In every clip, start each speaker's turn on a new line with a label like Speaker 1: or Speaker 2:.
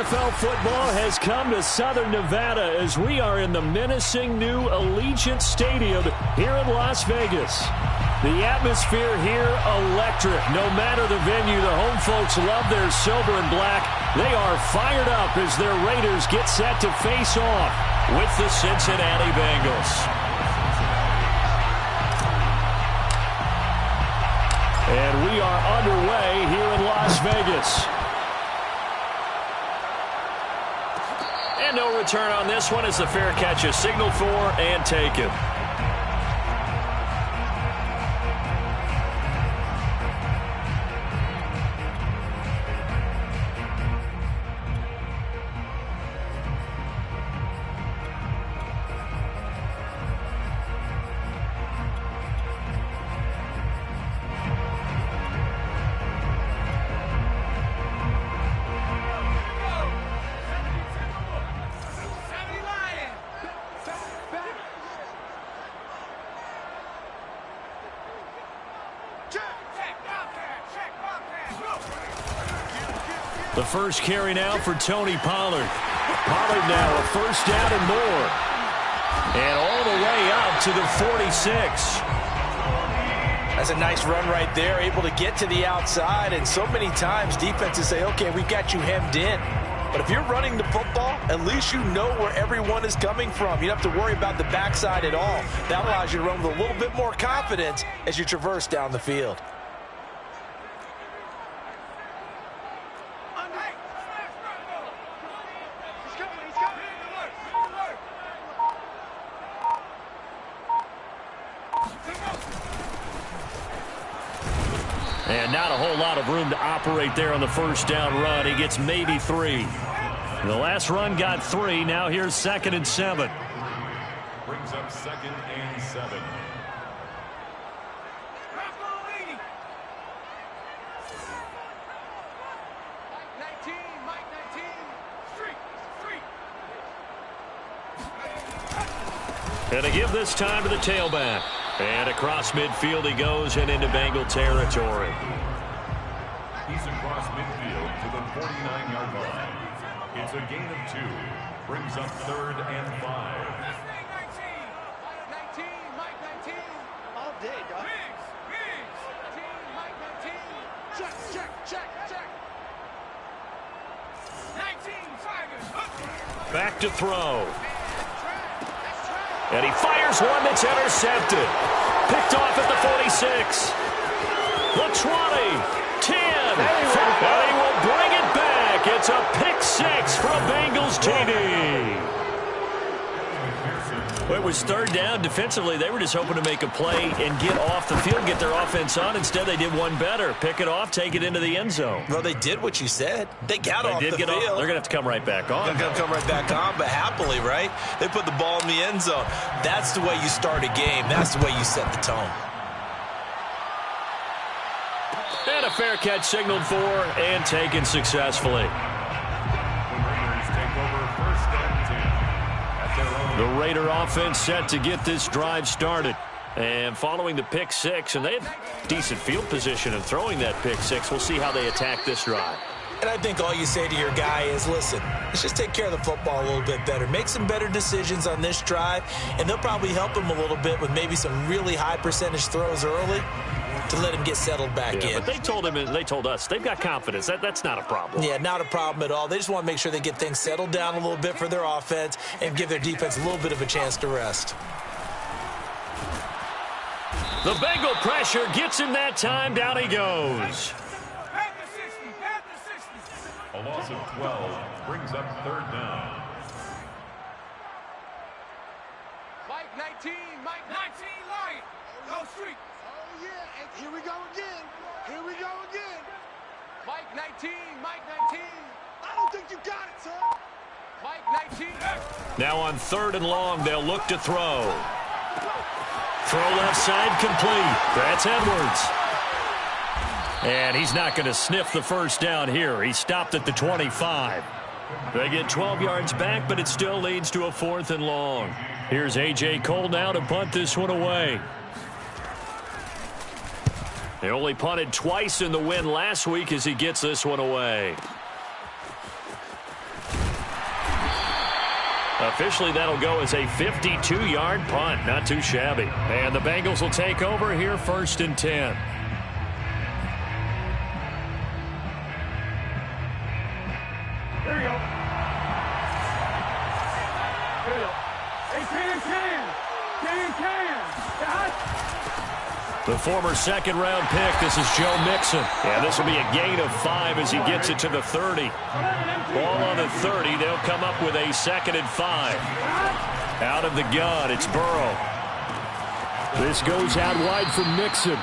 Speaker 1: NFL football has come to Southern Nevada as we are in the menacing new Allegiant Stadium here in Las Vegas. The atmosphere here, electric. No matter the venue, the home folks love their silver and black. They are fired up as their Raiders get set to face off with the Cincinnati Bengals. And we are underway here in Las Vegas. And no return on this one as the fair catch is signaled for and taken. The first carry now for Tony Pollard. Pollard now a first down and more. And all the way out to the 46.
Speaker 2: That's a nice run right there, able to get to the outside. And so many times defenses say, okay, we've got you hemmed in. But if you're running the football, at least you know where everyone is coming from. You don't have to worry about the backside at all. That allows you to run with a little bit more confidence as you traverse down the field.
Speaker 1: And not a whole lot of room to operate there on the first down run. He gets maybe 3. The last run got 3. Now here's 2nd and 7.
Speaker 3: Brings up 2nd and 7.
Speaker 1: And to give this time to the tailback. And across midfield he goes and into Bengal territory.
Speaker 3: He's across midfield to the 49-yard line. It's a gain of 2. Brings up 3rd and 5.
Speaker 4: All day, dog. Check. 19 Tigers.
Speaker 1: Back to throw. And he fires one that's intercepted. Picked off at the 46. The 20. 10. And he will bring it back. It's a pick 6 from Bengals TD. Well, it was 3rd down. Defensively, they were just hoping to make a play and get off the field, get their offense on. Instead, they did one better. Pick it off, take it into the end zone.
Speaker 2: Well, they did what you said. They got off the field.
Speaker 1: They're going to have to come right back on.
Speaker 2: They're going to come right back on, but happily, right? They put the ball in the end zone. That's the way you start a game. That's the way you set the tone.
Speaker 1: And a fair catch signaled for and taken successfully. The Raider offense set to get this drive started. And following the pick 6, and they have decent field position in throwing that pick 6. We'll see how they attack this drive.
Speaker 2: And I think all you say to your guy is, listen, let's just take care of the football a little bit better. Make some better decisions on this drive, and they'll probably help him a little bit with maybe some really high percentage throws early to let him get settled back in.
Speaker 1: But they told him, and they told us, they've got confidence. That's not a problem.
Speaker 2: Yeah, not a problem at all. They just want to make sure they get things settled down a little bit for their offense and give their defense a little bit of a chance to rest.
Speaker 1: The Bengal pressure gets him that time. Down he goes.
Speaker 3: A loss of 12 brings up 3rd down.
Speaker 4: Mike 19, Lion. Go street. Oh, yeah, and here we go again. Mike 19. I don't think you got it, son. Mike 19.
Speaker 1: Now on 3rd and long, they'll look to throw. Throw left side complete. That's Edwards. And he's not going to sniff the first down here. He stopped at the 25. They get 12 yards back, but it still leads to a 4th and long. Here's A.J. Cole now to punt this one away. They only punted twice in the win last week as he gets this one away. Officially, that'll go as a 52-yard punt. Not too shabby. And the Bengals will take over here, 1st and 10.
Speaker 4: Here we go. Here we go. Hey, can.
Speaker 1: The former second-round pick, this is Joe Mixon. And this will be a gain of 5 as he gets it to the 30. Ball on the 30. They'll come up with a 2nd and 5. Out of the gun, it's Burrow. This goes out wide for Mixon.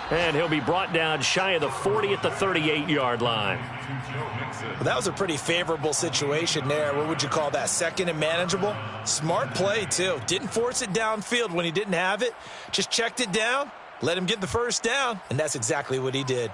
Speaker 1: And he'll be brought down shy of the 40 at the 38-yard line.
Speaker 2: Well, that was a pretty favorable situation there. What would you call that? 2nd and manageable? Smart play, too. Didn't force it downfield when he didn't have it. Just checked it down, let him get the 1st down, and that's exactly what he did.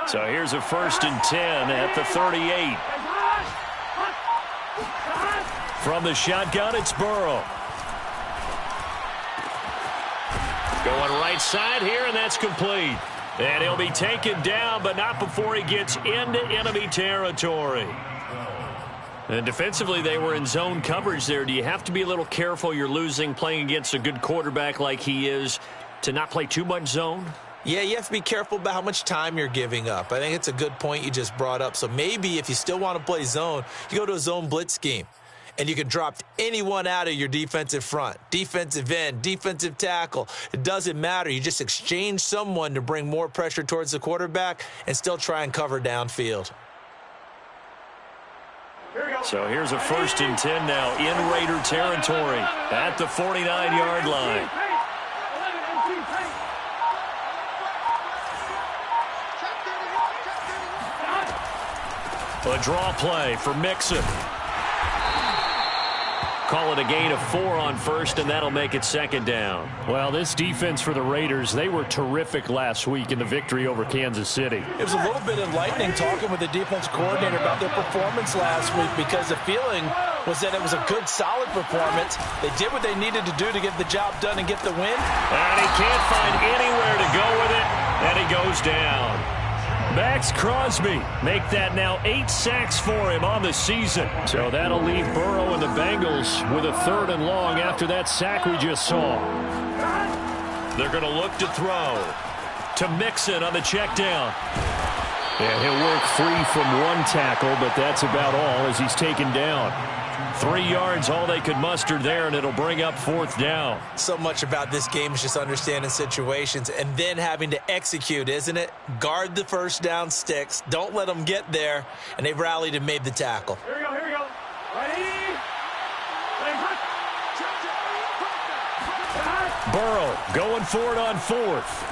Speaker 1: So here's a 1st and 10 at the 38. From the shotgun, it's Burrow. Going right side here, and that's complete. And he'll be taken down, but not before he gets into enemy territory. And defensively, they were in zone coverage there. Do you have to be a little careful? You're losing, playing against a good quarterback like he is, to not play too much zone?
Speaker 2: Yeah, you have to be careful about how much time you're giving up. I think it's a good point you just brought up. So maybe if you still want to play zone, you go to a zone blitz scheme. And you can drop anyone out of your defensive front, defensive end, defensive tackle. It doesn't matter. You just exchange someone to bring more pressure towards the quarterback and still try and cover downfield.
Speaker 1: So here's a 1st and 10 now in Raider territory at the 49-yard line. A draw play for Mixon. Call it a gain of 4 on 1st, and that'll make it 2nd down. Well, this defense for the Raiders, they were terrific last week in the victory over Kansas City.
Speaker 2: It was a little bit enlightening talking with the defense coordinator about their performance last week, because the feeling was that it was a good, solid performance. They did what they needed to do to get the job done and get the win.
Speaker 1: And he can't find anywhere to go with it, and he goes down. Max Crosby make that now 8 sacks for him on the season. So that'll leave Burrow and the Bengals with a 3rd and long after that sack we just saw. They're going to look to throw to Mixon on the check down. And he'll work free from 1 tackle, but that's about all as he's taken down. 3 yards, all they could muster there, and it'll bring up 4th down.
Speaker 2: So much about this game is just understanding situations and then having to execute, isn't it? Guard the 1st down sticks. Don't let them get there. And they've rallied and made the tackle.
Speaker 4: Here we go. Ready?
Speaker 1: Burrow going for it on 4th.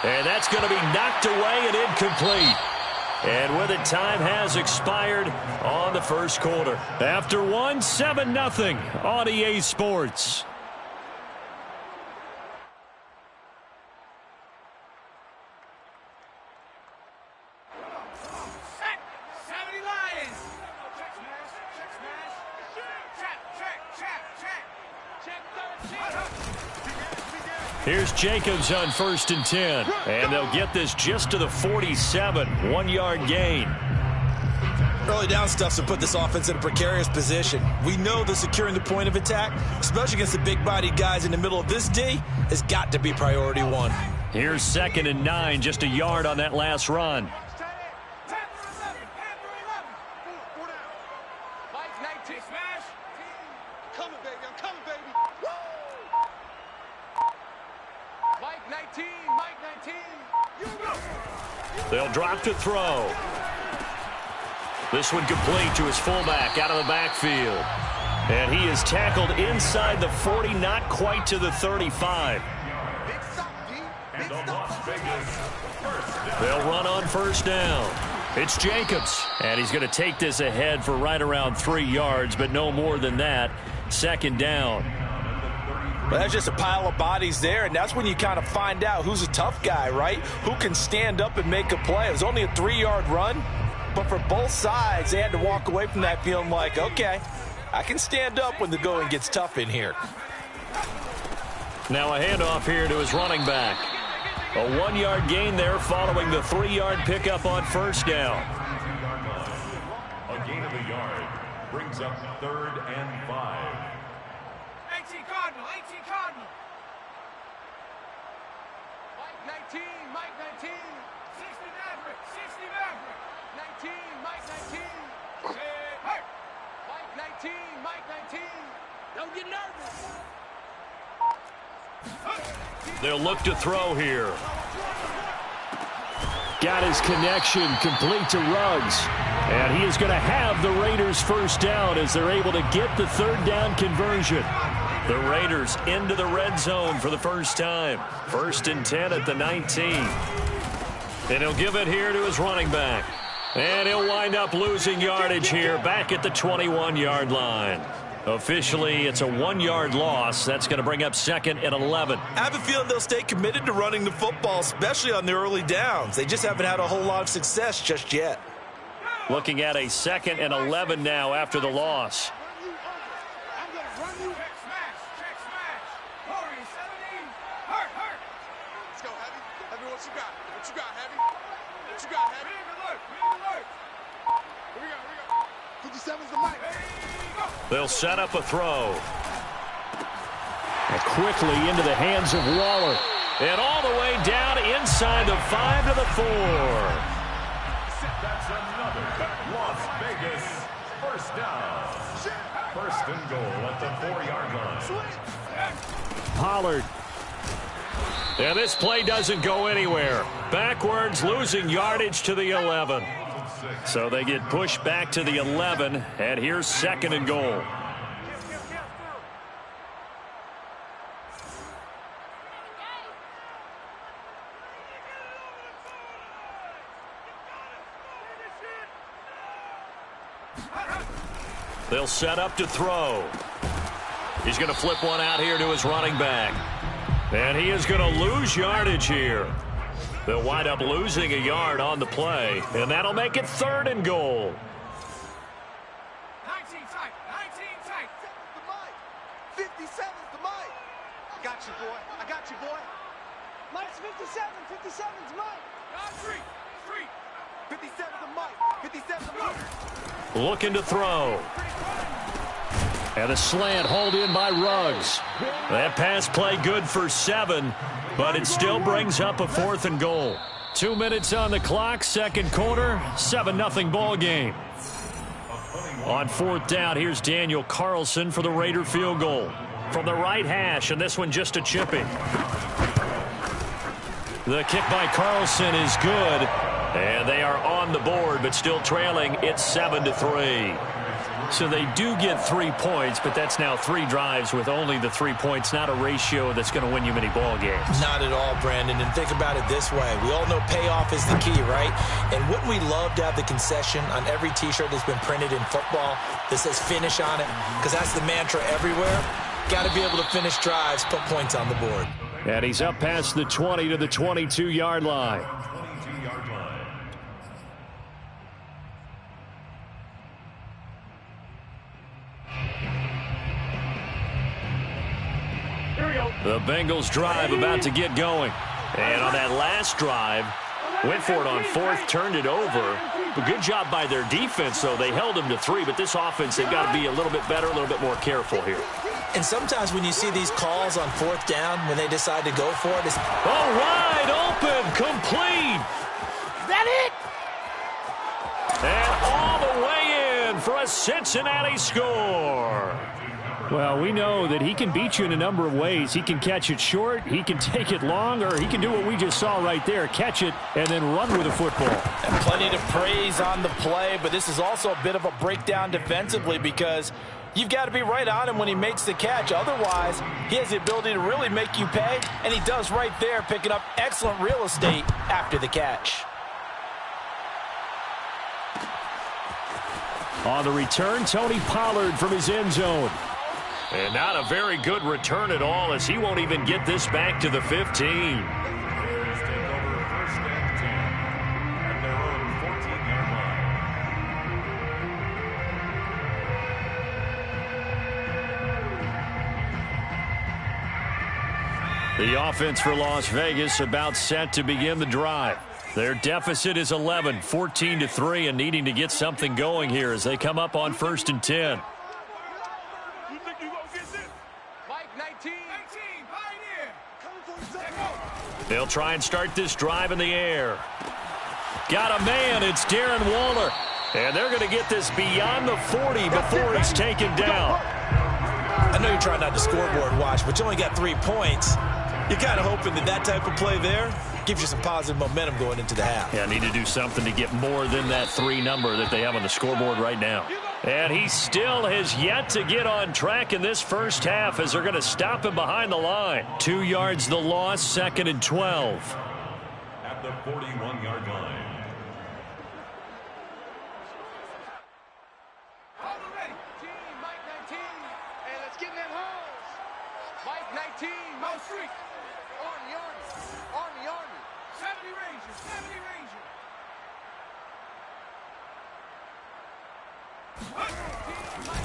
Speaker 1: And that's going to be knocked away and incomplete. And with it, time has expired on the 1st quarter. After 1, 7-0 on EA Sports. Here's Jacobs on 1st and 10. And they'll get this just to the 47. 1-yard gain.
Speaker 2: Early down stuff to put this offense in a precarious position. We know that securing the point of attack, especially against the big-bodied guys in the middle of this D, has got to be priority 1.
Speaker 1: Here's 2nd and 9, just a yard on that last run. They'll drop to throw. This one complete to his fullback out of the backfield. And he is tackled inside the 40, not quite to the 35. They'll run on 1st down. It's Jacobs. And he's going to take this ahead for right around 3 yards, but no more than that. 2nd down.
Speaker 2: Well, that's just a pile of bodies there, and that's when you kind of find out who's a tough guy, right? Who can stand up and make a play. It was only a 3-yard run, but for both sides, they had to walk away from that feeling like, okay, I can stand up when the going gets tough in here.
Speaker 1: Now a handoff here to his running back. A 1-yard gain there following the 3-yard pickup on first down.
Speaker 3: A gain of a yard brings up 3rd and 5.
Speaker 4: 18 Cardinal, 18 Cardinal. Mike 19, Mike 19. 60 Maverick, 60 Maverick. 19, Mike 19. Hurt. Mike 19, Mike 19. Don't get nervous.
Speaker 1: They'll look to throw here. Got his connection complete to Ruggs. And he is going to have the Raiders first down as they're able to get the 3rd down conversion. The Raiders into the red zone for the first time. 1st and 10 at the 19. And he'll give it here to his running back. And he'll wind up losing yardage here back at the 21-yard line. Officially, it's a 1-yard loss. That's going to bring up 2nd and 11.
Speaker 2: I have a feeling they'll stay committed to running the football, especially on the early downs. They just haven't had a whole lot of success just yet.
Speaker 1: Looking at a 2nd and 11 now after the loss.
Speaker 4: I'm going to run you. Check smash, check smash. Corey, 17. Hurt. Let's go, Heavy. Heavy, what you got? What you got, Heavy? What you got, Heavy? Big alert. Here we go. 57's the mic.
Speaker 1: They'll set up a throw. And quickly into the hands of Waller. And all the way down inside the 5 to the 4.
Speaker 3: That's another Las Vegas first down. 1st and goal at the 4-yard line.
Speaker 1: Pollard. And this play doesn't go anywhere. Backwards, losing yardage to the 11. So they get pushed back to the 11, and here's 2nd and goal. They'll set up to throw. He's going to flip one out here to his running back. And he is going to lose yardage here. They'll wind up losing a yard on the play, and that'll make it 3rd and goal.
Speaker 4: 19 tight, 19 tight. The mic. 57's the mic. I got you, boy. Mike's 57, 57's Mike. God, 3. 57's the mic. 57's the mic.
Speaker 1: Looking to throw. And a slant hauled in by Ruggs. That pass play good for 7, but it still brings up a 4th and goal. 2 minutes on the clock, 2nd quarter, 7-0 ball game. On 4th down, here's Daniel Carlson for the Raider field goal. From the right hash, and this one just a chipping. The kick by Carlson is good, and they are on the board, but still trailing. It's 7-3. So they do get 3 points, but that's now 3 drives with only the 3 points, not a ratio that's going to win you many ball games.
Speaker 2: Not at all, Brandon. And think about it this way. We all know payoff is the key, right? And wouldn't we love to have the concession on every T-shirt that's been printed in football that says finish on it? Because that's the mantra everywhere. Got to be able to finish drives, put points on the board.
Speaker 1: And he's up past the 20 to the 22-yard line. The Bengals drive about to get going. And on that last drive, went for it on 4th, turned it over. But good job by their defense, though. They held them to 3, but this offense, they've got to be a little bit better, a little bit more careful here.
Speaker 2: And sometimes when you see these calls on 4th down, when they decide to go for it, it's
Speaker 1: wide open, complete.
Speaker 4: That it?
Speaker 1: And all the way in for a Cincinnati score. Well, we know that he can beat you in a number of ways. He can catch it short, he can take it long, or he can do what we just saw right there, catch it and then run with the football.
Speaker 2: And plenty to praise on the play, but this is also a bit of a breakdown defensively because you've got to be right on him when he makes the catch. Otherwise, he has the ability to really make you pay, and he does right there, picking up excellent real estate after the catch.
Speaker 1: On the return, Tony Pollard from his end zone. And not a very good return at all as he won't even get this back to the 15.
Speaker 3: Take over 1st and 10 at their own 14-yard
Speaker 1: The offense for Las Vegas about set to begin the drive. Their deficit is 11, 14-3, and needing to get something going here as they come up on 1st and 10.
Speaker 4: You think you gonna get this? Mike 19. 19, Pioneer.
Speaker 1: They'll try and start this drive in the air. Got a man. It's Darren Waller. And they're going to get this beyond the 40 before he's taken down.
Speaker 2: I know you're trying not to scoreboard watch, but you only got 3 points. You're kind of hoping that type of play there gives you some positive momentum going into the half.
Speaker 1: Yeah, need to do something to get more than that 3 number that they have on the scoreboard right now. And he still has yet to get on track in this first half as they're going to stop him behind the line. 2 yards the loss, 2nd and 12.
Speaker 3: At the 41-yard line.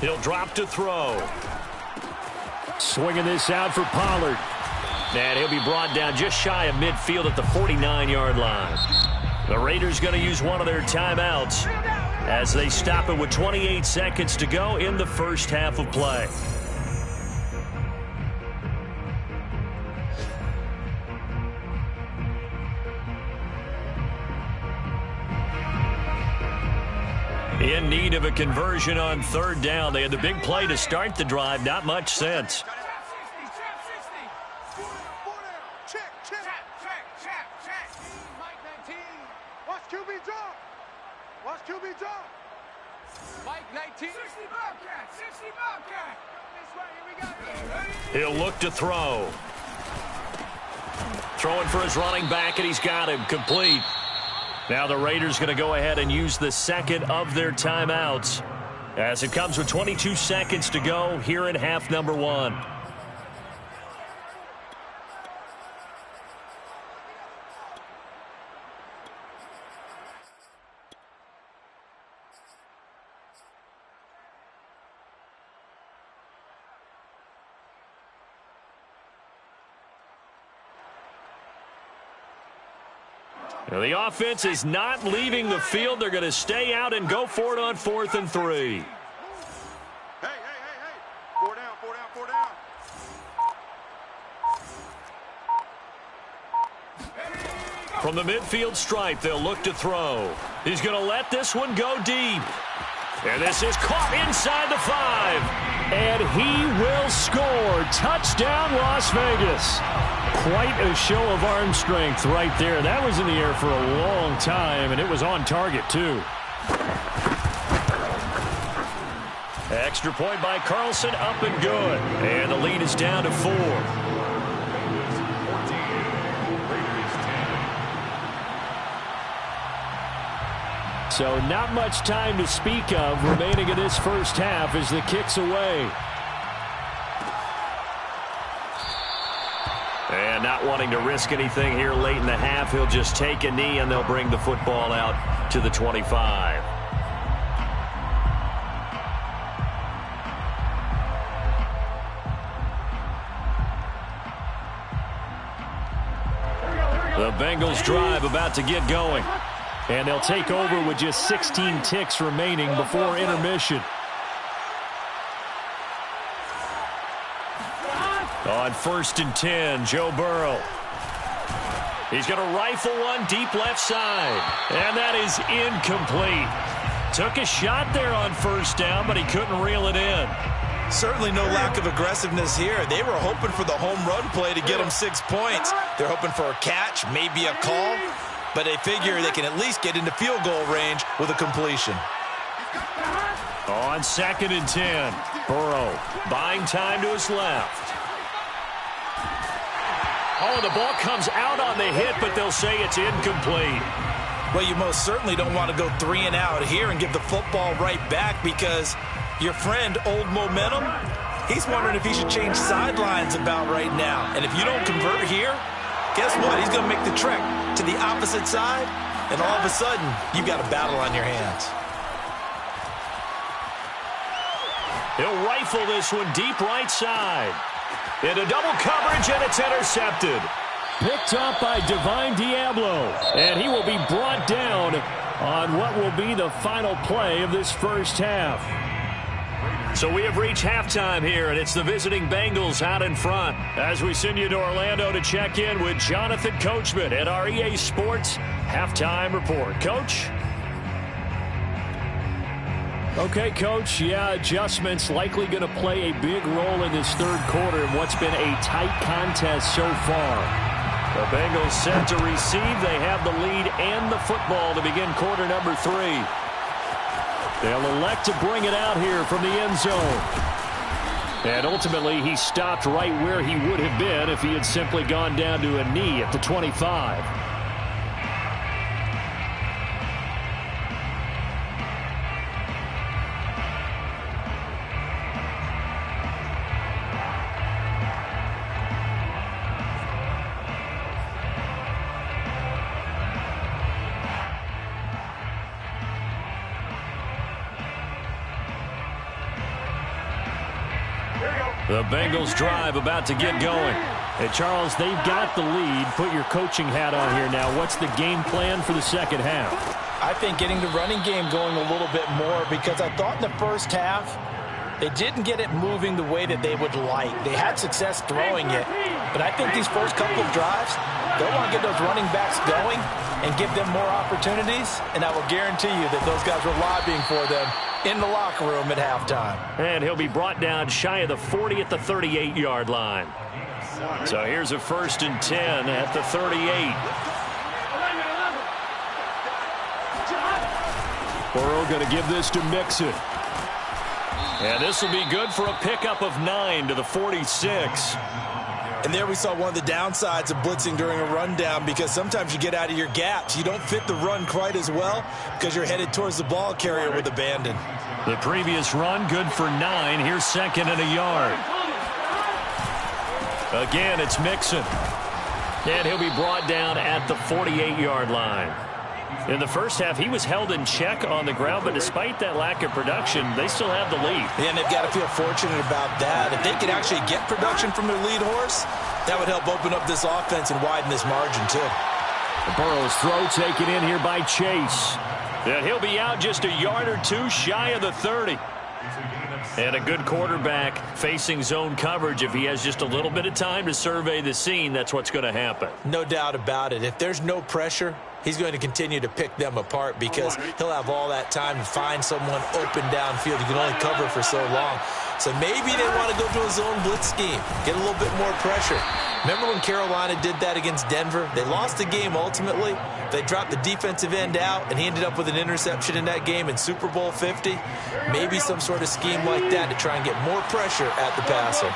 Speaker 1: He'll drop to throw. Swinging this out for Pollard. And he'll be brought down just shy of midfield at the 49-yard line. The Raiders going to use one of their timeouts as they stop it with 28 seconds to go in the first half of play. In need of a conversion on 3rd down. They had the big play to start the drive. Not much sense.
Speaker 4: Watch QB drop. Watch QB drop. Mike 19. 60 Bobcat. 60 Bobcat. This way. Here we go.
Speaker 1: He'll look to throw. Throwing for his running back, and he's got him complete. Now the Raiders going to go ahead and use the second of their timeouts as it comes with 22 seconds to go here in half number 1. Now the offense is not leaving the field. They're going to stay out and go for it on 4th and 3.
Speaker 4: Hey. 4 down.
Speaker 1: From the midfield stripe, they'll look to throw. He's going to let this one go deep. And this is caught inside the 5. And he will score. Touchdown, Las Vegas. Quite a show of arm strength right there. That was in the air for a long time, and it was on target, too. Extra point by Carlson, up and good. And the lead is down to 4. So not much time to speak of remaining in this first half as the kick's away. And not wanting to risk anything here late in the half, he'll just take a knee and they'll bring the football out to the 25. The Bengals drive about to get going. And they'll take over with just 16 ticks remaining before intermission. On 1st and 10, Joe Burrow. He's going to rifle one deep left side. And that is incomplete. Took a shot there on 1st down, but he couldn't reel it in.
Speaker 2: Certainly no lack of aggressiveness here. They were hoping for the home run play to get them 6 points. They're hoping for a catch, maybe a call. But they figure they can at least get into field goal range with a completion.
Speaker 1: On 2nd and 10, Burrow buying time to his left. Oh, the ball comes out on the hit, but they'll say it's incomplete.
Speaker 2: Well, you most certainly don't want to go 3 and out here and give the football right back because your friend, Old Momentum, he's wondering if he should change sidelines about right now. And if you don't convert here, guess what? He's going to make the trek to the opposite side, and all of a sudden, you've got a battle on your hands.
Speaker 1: He'll rifle this one deep right side. Into double coverage, and it's intercepted. Picked up by Divine Diablo, and he will be brought down on what will be the final play of this first half. So we have reached halftime here, and it's the visiting Bengals out in front. As we send you to Orlando to check in with Jonathan Coachman at our EA Sports Halftime Report. Coach? Okay, Coach, yeah, adjustments likely going to play a big role in this third quarter in what's been a tight contest so far. The Bengals set to receive. They have the lead and the football to begin quarter number 3. They'll elect to bring it out here from the end zone. And ultimately, he stopped right where he would have been if he had simply gone down to a knee at the 25. The Bengals drive about to get going. Hey, Charles, they've got the lead. Put your coaching hat on here now. What's the game plan for the second half?
Speaker 2: I think getting the running game going a little bit more, because I thought in the first half they didn't get it moving the way that they would like. They had success throwing it, but I think these first couple of drives, they'll want to get those running backs going and give them more opportunities, and I will guarantee you that those guys were lobbying for them in the locker room at halftime.
Speaker 1: And he'll be brought down shy of the 40 at the 38-yard line. So here's a 1st and 10 at the 38. Burrow going to give this to Mixon. And this will be good for a pickup of 9 to the 46.
Speaker 2: And there we saw one of the downsides of blitzing during a rundown, because sometimes you get out of your gaps. You don't fit the run quite as well because you're headed towards the ball carrier with abandon.
Speaker 1: The previous run, good for 9. Here's 2nd and a yard. Again, it's Mixon. And he'll be brought down at the 48-yard line. In the first half, he was held in check on the ground, but despite that lack of production, they still have the lead.
Speaker 2: And they've got to feel fortunate about that. If they could actually get production from their lead horse, that would help open up this offense and widen this margin, too.
Speaker 1: Burrow's throw taken in here by Chase. And he'll be out just a yard or two shy of the 30. And a good quarterback facing zone coverage. If he has just a little bit of time to survey the scene, that's what's going to happen.
Speaker 2: No doubt about it. If there's no pressure, he's going to continue to pick them apart, because he'll have all that time to find someone open downfield. You can only cover for so long. So maybe they want to go to a zone blitz scheme, get a little bit more pressure. Remember when Carolina did that against Denver? They lost the game ultimately. They dropped the defensive end out, and he ended up with an interception in that game in Super Bowl 50. Maybe some sort of scheme like that to try and get more pressure at the passer.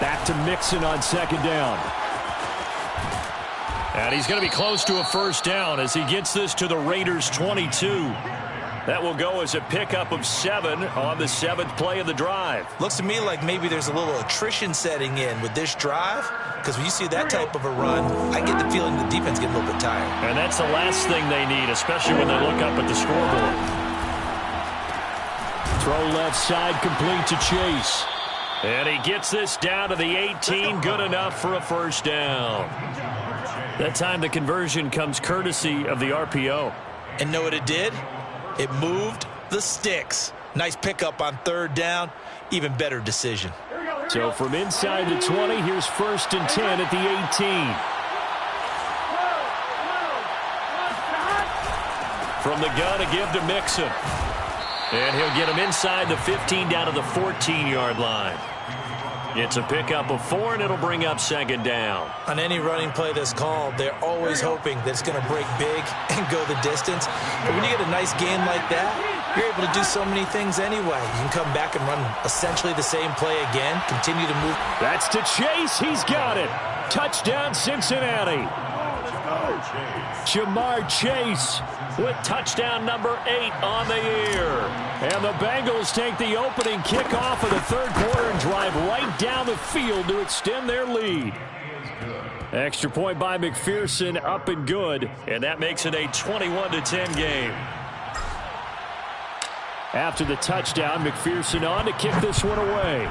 Speaker 1: Back to Mixon on 2nd down. And he's going to be close to a 1st down as he gets this to the Raiders' 22. That will go as a pickup of 7 on the 7th play of the drive.
Speaker 2: Looks to me like maybe there's a little attrition setting in with this drive, because when you see that type of a run, I get the feeling the defense getting a little bit tired.
Speaker 1: And that's the last thing they need, especially when they look up at the scoreboard. Throw left side, complete to Chase. And he gets this down to the 18, good enough for a 1st down. That time the conversion comes courtesy of the RPO.
Speaker 2: And know what it did? It moved the sticks. Nice pickup on 3rd down. Even better decision.
Speaker 1: So from inside the 20, here's 1st and 10 at the 18. From the gun, a give to Mixon. And he'll get him inside the 15 down to the 14-yard line. It's a pickup of 4, and it'll bring up 2nd down.
Speaker 2: On any running play that's called, they're always hoping that it's going to break big and go the distance. But when you get a nice game like that, you're able to do so many things anyway. You can come back and run essentially the same play again, continue to move.
Speaker 1: That's to Chase. He's got it. Touchdown, Cincinnati. Jamar Chase with touchdown number 8 on the year. And the Bengals take the opening kickoff of the third quarter and drive right down the field to extend their lead. Extra point by McPherson, up and good. And that makes it a 21-10 game. After the touchdown, McPherson on to kick this one away.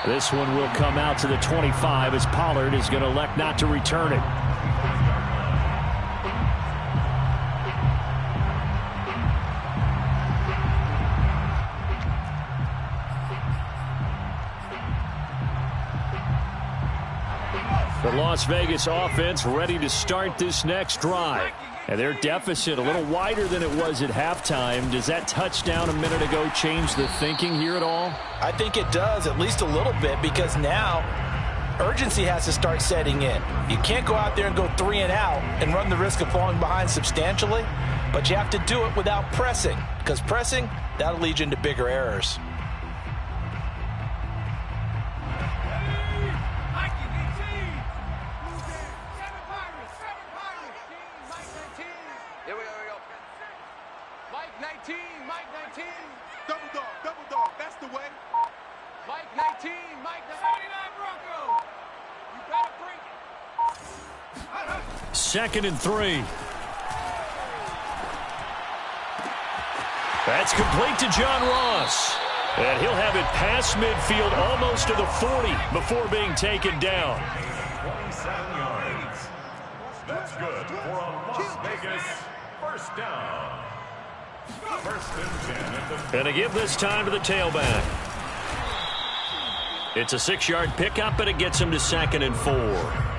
Speaker 1: This one will come out to the 25 as Pollard is going to elect not to return it. The Las Vegas offense ready to start this next drive. And their deficit a little wider than it was at halftime. Does that touchdown a minute ago change the thinking here at all?
Speaker 2: I think it does, at least a little bit, because now urgency has to start setting in. You can't go out there and go 3 and out and run the risk of falling behind substantially, but you have to do it without pressing, because pressing, that'll lead you into bigger errors.
Speaker 1: Second and 3. That's complete to John Ross. And he'll have it past midfield almost to the 40 before being taken down.
Speaker 3: 27 yards. That's good for a Las Vegas first down. First and 10 at the...
Speaker 1: And to give this time to the tailback. It's a 6-yard pickup, and it gets him to 2nd and 4.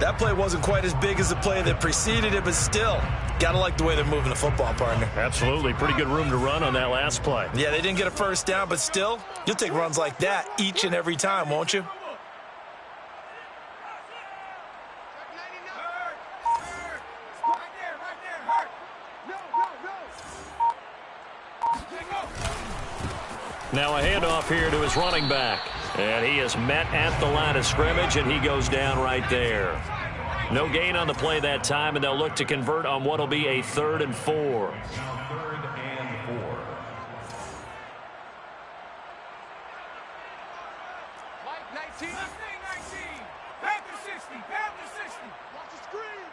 Speaker 2: That play wasn't quite as big as the play that preceded it, but still, got to like the way they're moving the football, partner.
Speaker 1: Absolutely. Pretty good room to run on that last play.
Speaker 2: Yeah, they didn't get a first down, but still, you'll take runs like that each and every time, won't you?
Speaker 1: Now a handoff here to his running back. And he is met at the line of scrimmage, and he goes down right there. No gain on the play that time, and they'll look to convert on what will be a 3rd and 4.
Speaker 3: 3rd and 4.
Speaker 4: Mike 19. Panther 60. Panther 60. Watch the screen.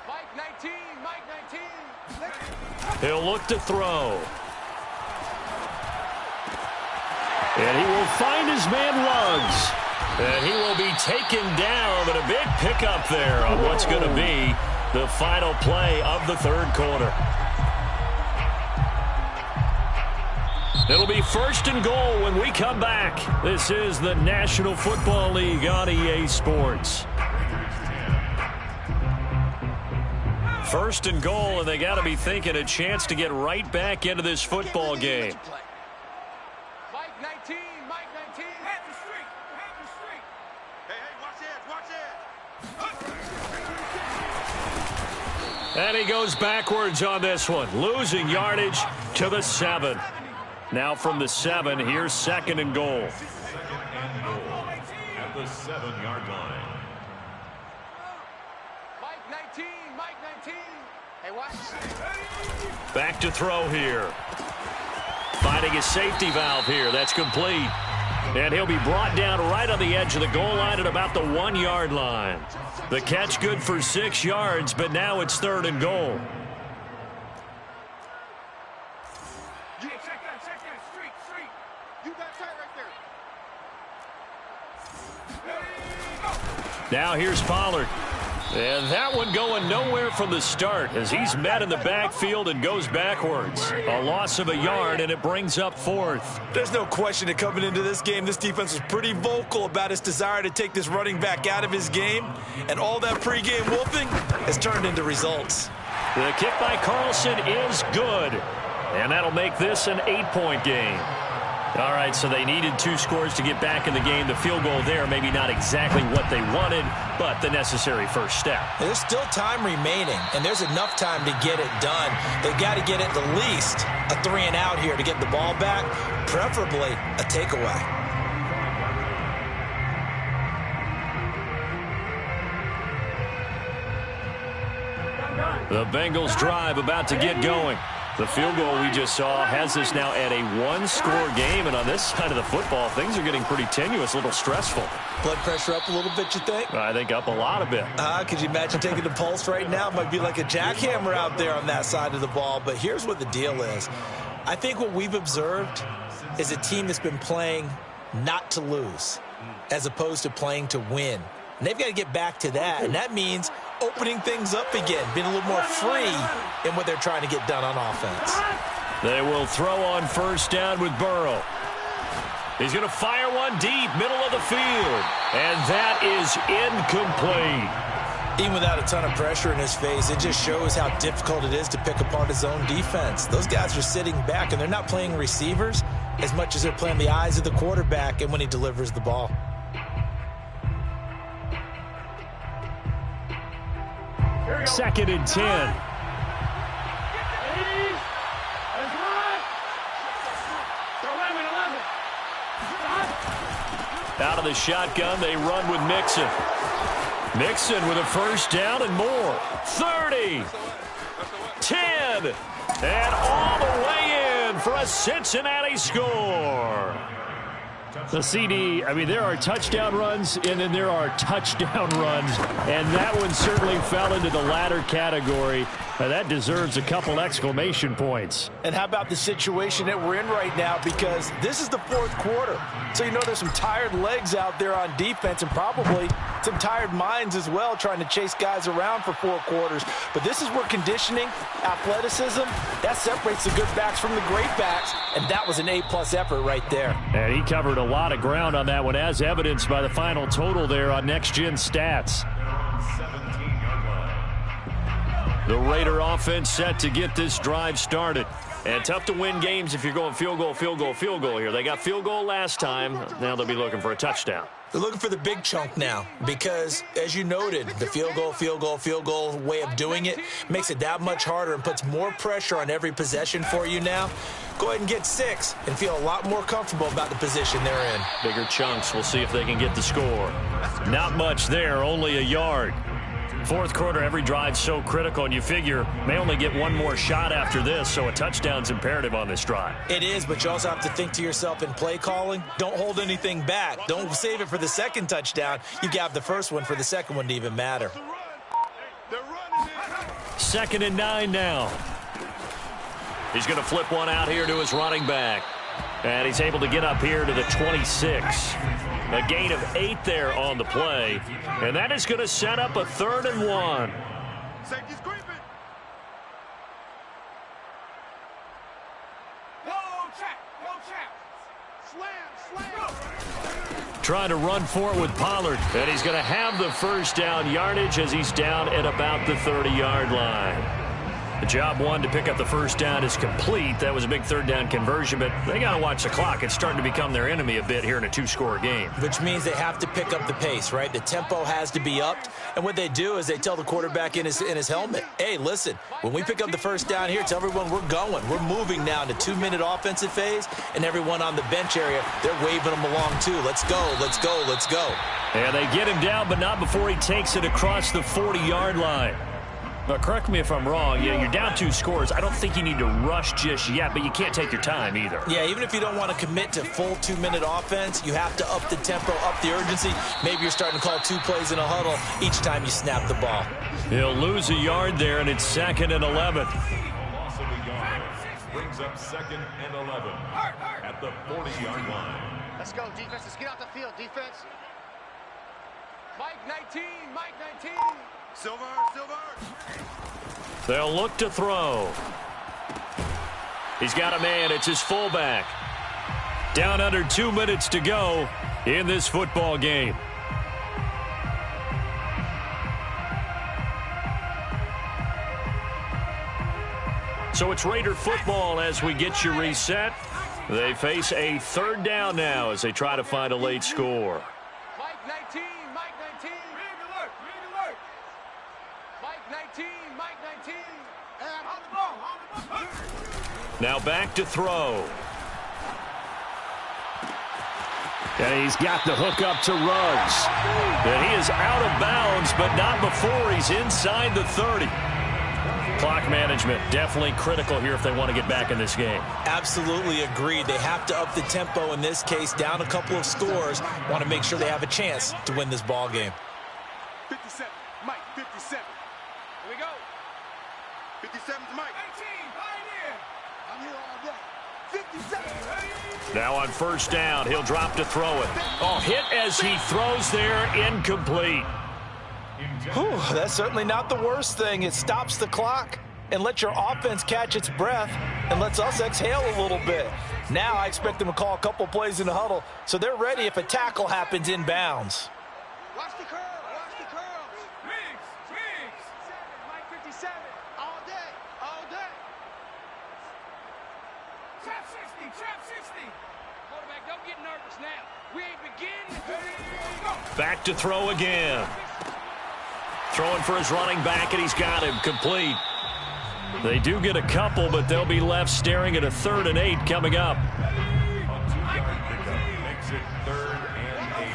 Speaker 4: Mike 19. Mike 19.
Speaker 1: He'll look to throw. And he will find his man Ruggs. And he will be taken down, but a big pickup there on what's going to be the final play of the 3rd quarter. It'll be 1st and goal when we come back. This is the National Football League on EA Sports. 1st and goal, and they got to be thinking a chance to get right back into this football game. And he goes backwards on this one, losing yardage to the 7. Now from the 7, here's 2nd and goal.
Speaker 3: 2nd and goal at the 7-yard line.
Speaker 4: Mike 19. Hey, watch.
Speaker 1: Back to throw here. Finding his safety valve here. That's complete. And he'll be brought down right on the edge of the goal line at about the 1-yard line. The catch good for 6 yards, but now it's 3rd and goal.
Speaker 4: Yeah, check that. Street. You got tight right there.
Speaker 1: Now here's Pollard. And that one going nowhere from the start as he's met in the backfield and goes backwards. A loss of a yard, and it brings up 4th.
Speaker 2: There's no question that coming into this game, this defense was pretty vocal about its desire to take this running back out of his game. And all that pregame wolfing has turned into results.
Speaker 1: The kick by Carlson is good. And that'll make this an 8-point game. All right, so they needed 2 scores to get back in the game. The field goal there, maybe not exactly what they wanted, but the necessary first step.
Speaker 2: There's still time remaining, and there's enough time to get it done. They've got to get at the least a 3 and out here to get the ball back, preferably a takeaway.
Speaker 1: The Bengals drive about to get going. The field goal we just saw has us now at a one-score game, and on this side of the football, things are getting pretty tenuous, a little stressful.
Speaker 2: Blood pressure up a little bit, you think?
Speaker 1: I think up a lot of bit.
Speaker 2: Could you imagine taking the pulse right now? It might be like a jackhammer out there on that side of the ball, but here's what the deal is. I think what we've observed is a team that's been playing not to lose as opposed to playing to win. And they've got to get back to that, and that means opening things up again, being a little more free in what they're trying to get done on offense.
Speaker 1: They will throw on first down with Burrow. He's going to fire one deep, middle of the field, and that is incomplete.
Speaker 2: Even without a ton of pressure in his face, it just shows how difficult it is to pick apart his own defense. Those guys are sitting back, and they're not playing receivers as much as they're playing the eyes of the quarterback and when he delivers the ball.
Speaker 1: Second and 10. Out of the shotgun, they run with Mixon. Mixon with a first down and more. 30, 10, and all the way in for a Cincinnati score. The CD, I mean, there are touchdown runs, and then there are touchdown runs, and that one certainly fell into the latter category. That deserves a couple exclamation points.
Speaker 2: And how about the situation that we're in right now? Because this is the fourth quarter. So you know there's some tired legs out there on defense and probably some tired minds as well trying to chase guys around for 4 quarters. But this is where conditioning, athleticism, that separates the good backs from the great backs. And that was an A-plus effort right there.
Speaker 1: And he covered a lot of ground on that one, as evidenced by the final total there on Next Gen Stats. The Raider offense set to get this drive started. And tough to win games if you're going field goal, field goal, field goal here. They got field goal last time. Now they'll be looking for a touchdown.
Speaker 2: They're looking for the big chunk now because, as you noted, the field goal, field goal, field goal way of doing it makes it that much harder and puts more pressure on every possession for you now. Go ahead and get 6 and feel a lot more comfortable about the position they're in.
Speaker 1: Bigger chunks. We'll see if they can get the score. Not much there, only a yard. Fourth quarter, every drive's so critical, and you figure may only get one more shot after this, so a touchdown's imperative on this drive.
Speaker 2: It is, but you also have to think to yourself in play calling, don't hold anything back. Don't save it for the second touchdown. You got the first one for the second one to even matter.
Speaker 1: 2nd and 9 now. He's going to flip one out here to his running back. And he's able to get up here to the 26. A gain of 8 there on the play. And that is going to set up a 3rd and 1.
Speaker 4: Safety's creeping. Go, check. Slam.
Speaker 1: Trying to run for it with Pollard. And he's going to have the first down yardage as he's down at about the 30-yard line. The job one to pick up the first down is complete. That was a big 3rd down conversion, but they got to watch the clock. It's starting to become their enemy a bit here in a 2-score game.
Speaker 2: Which means they have to pick up the pace, right? The tempo has to be upped. And what they do is they tell the quarterback in his helmet, hey, listen, when we pick up the first down here, tell everyone we're going. We're moving now to 2-minute offensive phase, and everyone on the bench area, they're waving them along too. Let's go, let's go, let's go.
Speaker 1: And they get him down, but not before he takes it across the 40-yard line. But correct me if I'm wrong, you're down 2 scores. I don't think you need to rush just yet, but you can't take your time either.
Speaker 2: Yeah, even if you don't want to commit to full 2-minute offense, you have to up the tempo, up the urgency. Maybe you're starting to call 2 plays in a huddle each time you snap the ball.
Speaker 1: He'll lose a yard there, and it's 2nd and 11.
Speaker 3: Loss of a yard brings up 2nd and 11 at the 40-yard line.
Speaker 5: Let's go, defense. Let's get out the field, defense.
Speaker 4: Mike 19. Silver.
Speaker 1: They'll look to throw. He's got a man. It's his fullback. Down under 2 minutes to go in this football game. So it's Raider football as we get you reset. They face a 3rd down now as they try to find a late score.
Speaker 4: Mike 19. Mike 19. And on the ball.
Speaker 1: Now back to throw. And he's got the hook up to Ruggs. And he is out of bounds, but not before he's inside the 30. Clock management, definitely critical here if they want to get back in this game.
Speaker 2: Absolutely agreed. They have to up the tempo in this case, down a couple of scores. Want to make sure they have a chance to win this ball game.
Speaker 4: 57, Mike, 57. Here we go. 57's Mike. 18, Pioneer. I'm here all day. 57.
Speaker 1: Now on first down, he'll drop to throw it. Oh, hit as he throws there, incomplete.
Speaker 2: Whew, that's certainly not the worst thing. It stops the clock and lets your offense catch its breath and lets us exhale a little bit. Now I expect them to call a couple plays in the huddle so they're ready if a tackle happens inbounds.
Speaker 4: Watch the curl, watch the curls. Wings. Mike 57, all day, all day. Trap 60. Quarterback, don't get nervous now. We ain't beginning.
Speaker 1: Back to throw again. Throwing for his running back, and he's got him complete. They do get a couple, but they'll be left staring at a 3rd and 8 coming up.
Speaker 3: A 2-yard pickup makes it 3rd and 8.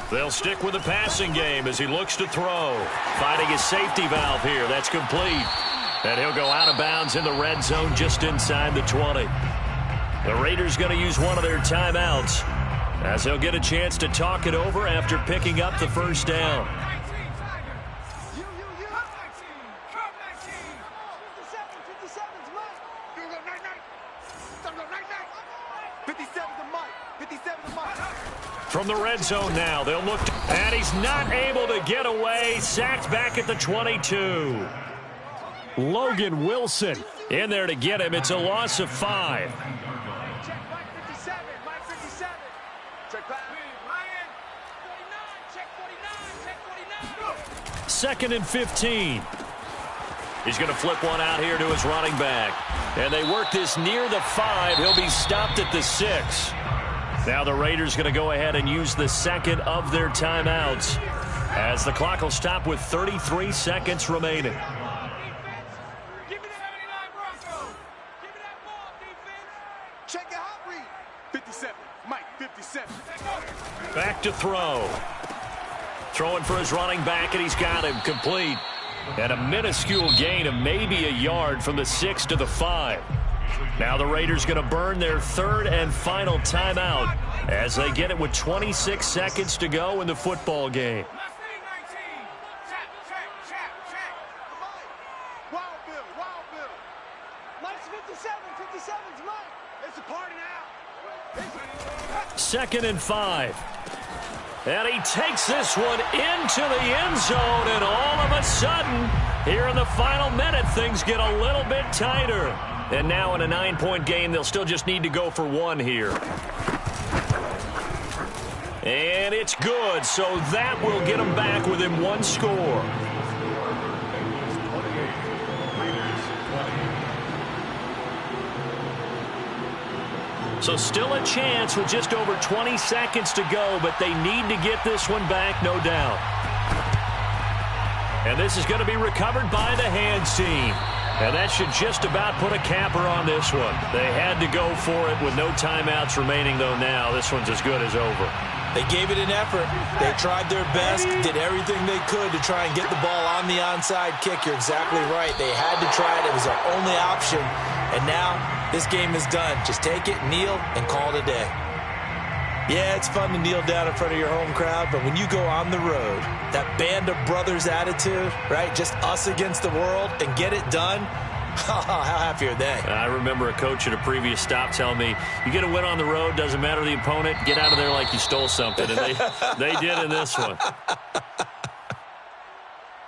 Speaker 4: 60
Speaker 1: They'll stick with the passing game as he looks to throw. Finding his safety valve here. That's complete. And he'll go out of bounds in the red zone just inside the 20. The Raiders going to use one of their timeouts as they'll get a chance to talk it over after picking up the first down.
Speaker 4: 57's Mike.
Speaker 1: From the red zone now, they'll look to, and he's not able to get away. Sacked back at the 22. Logan Wilson in there to get him. It's a loss of 5.
Speaker 4: Check Mike 57, Mike 57. Check back. Ryan. 49, check 49, check 49.
Speaker 1: 2nd and 15. He's going to flip one out here to his running back. And they work this near the 5. He'll be stopped at the 6. Now the Raiders going to go ahead and use the second of their timeouts as the clock will stop with 33 seconds remaining.
Speaker 4: Give me the 79 Broncos. Give me that ball, defense. Check it out, read. 57, Mike 57.
Speaker 1: Back to throw. Throwing for his running back, and he's got him complete. And a minuscule gain of maybe a yard from the 6 to the 5. Now the Raiders going to burn their 3rd and final timeout as they get it with 26 seconds to go in the football game.
Speaker 4: Wild Bill. Mike's 57, 57's Mike. It's a party now.
Speaker 1: 2nd and 5. And he takes this one into the end zone, and all of a sudden, here in the final minute, things get a little bit tighter. And now in a 9-point game, they'll still just need to go for 1 here. And it's good, so that will get them back within 1 score. So still a chance with just over 20 seconds to go, but they need to get this one back, no doubt. And this is going to be recovered by the hands team. And that should just about put a capper on this one. They had to go for it with no timeouts remaining, though now this one's as good as over.
Speaker 2: They gave it an effort. They tried their best, did everything they could to try and get the ball on the onside kick. You're exactly right. They had to try it. It was their only option. And now this game is done. Just take it, kneel, and call it a day. Yeah, it's fun to kneel down in front of your home crowd, but when you go on the road, that band of brothers attitude, right, just us against the world, and get it done, how happy are they?
Speaker 1: I remember a coach at a previous stop telling me, you get a win on the road, doesn't matter the opponent, get out of there like you stole something. And they did in this one.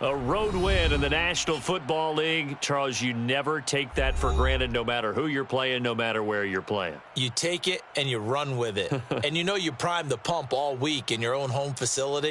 Speaker 1: A road win in the National Football League. Charles, you never take that for granted, no matter who you're playing, no matter where you're playing.
Speaker 2: You take it and you run with it. And you know you prime the pump all week in your own home facility.